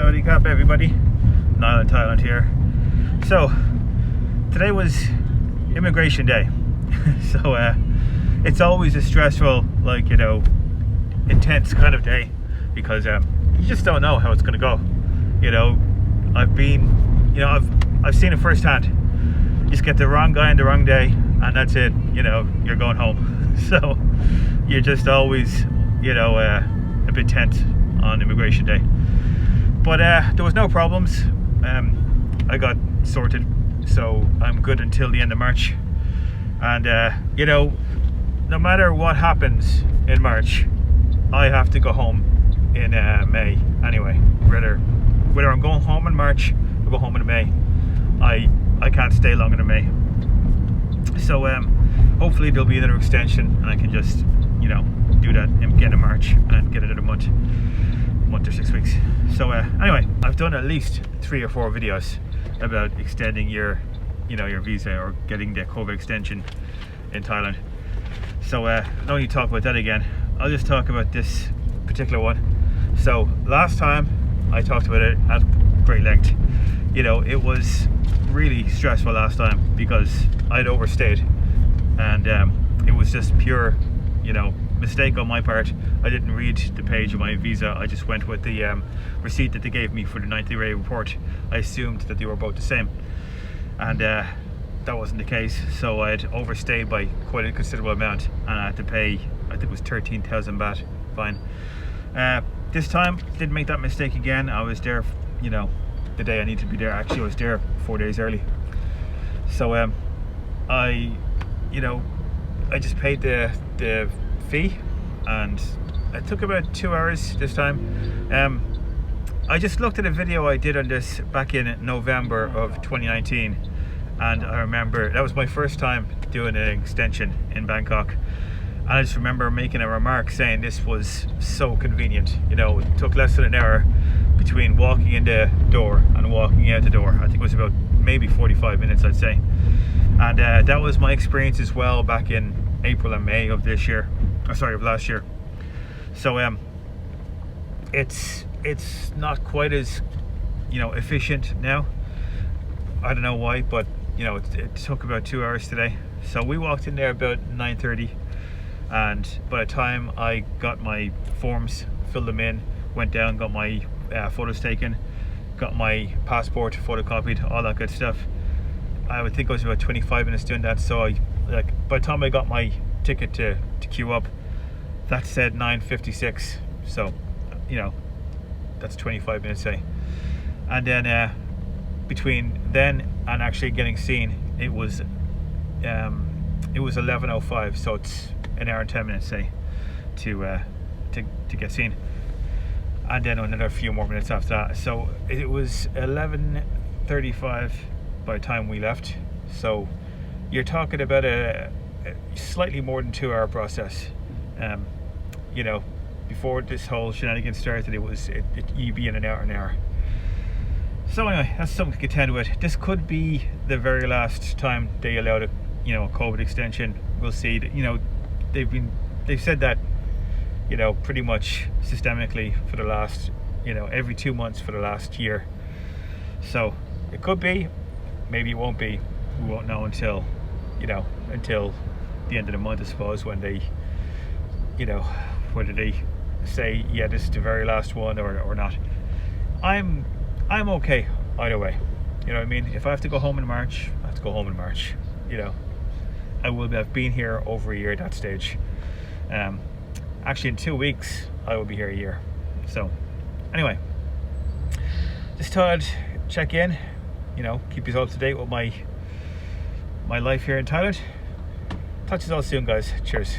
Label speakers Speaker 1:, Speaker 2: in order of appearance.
Speaker 1: Howdy Cap everybody, Thailand here. So today was immigration day. So it's always a stressful, like, you know, intense kind of day, because you just don't know how it's gonna go. You know, I've seen it firsthand. You just get the wrong guy on the wrong day and that's it, you know, you're going home. So you're just always, you know, a bit tense on immigration day. But there was no problems. I got sorted, so I'm good until the end of March. And you know, no matter what happens in March, I have to go home in May anyway. Whether I'm going home in March or go home in May, I can't stay longer than May. So hopefully there'll be another extension and I can just, you know, do that in beginning of March and get another month or 6 weeks. So anyway, I've done at least 3 or 4 videos about extending your, you know, your visa or getting the COVID extension in Thailand. So I don't need to talk about that again. I'll just talk about this particular one. So last time I talked about it at great length. You know, it was really stressful last time because I'd overstayed, and it was just pure, you know, mistake on my part. I didn't read the page of my visa. I just went with the receipt that they gave me for the 90-day report. I assumed that they were both the same, and that wasn't the case. So I had overstayed by quite a considerable amount, and I had to pay, I think it was 13,000 baht fine. This time didn't make that mistake again. I was there, you know, the day I needed to be there. Actually, I was there 4 days early. So I just paid the fee, and it took about 2 hours this time. I just looked at a video I did on this back in November of 2019, and I remember that was my first time doing an extension in Bangkok, and I just remember making a remark saying this was so convenient. You know, it took less than an hour between walking in the door and walking out the door. I think it was about maybe 45 minutes, I'd say. And that was my experience as well back in April and May of this year, of last year. So it's not quite as, you know, efficient now. I don't know why, but you know, it took about 2 hours today. So we walked in there about 9:30, and by the time I got my forms, filled them in, went down, got my photos taken, got my passport photocopied, all that good stuff, I would think it was about 25 minutes doing that. So by the time I got my ticket to queue up, that said 9:56. So, you know, that's 25 minutes, say. And then between then and actually getting seen, it was 11:05. So it's an hour and 10 minutes, say, to get seen. And then another few more minutes after that. So it was 11:35 by the time we left. So you're talking about a slightly more than 2 hour process. You know, before this whole shenanigans started, you'd be in an hour. So anyway, that's something to contend with. This could be the very last time they allowed a, you know, a COVID extension. We'll see. You know, they've said that, you know, pretty much systemically for the last, you know, every 2 months for the last year. So it could be, maybe it won't be. We won't know until, you know, until the end of the month, I suppose, when they, you know, whether they say, yeah, this is the very last one or not. I'm okay either way. You know what I mean? If I have to go home in March, I have to go home in March. You know, I will have been here over a year at that stage. Actually, in 2 weeks, I will be here a year. So, anyway, just thought I'd check in, you know, keep you all up to date with my life here in Thailand. Talk to you all soon, guys. Cheers.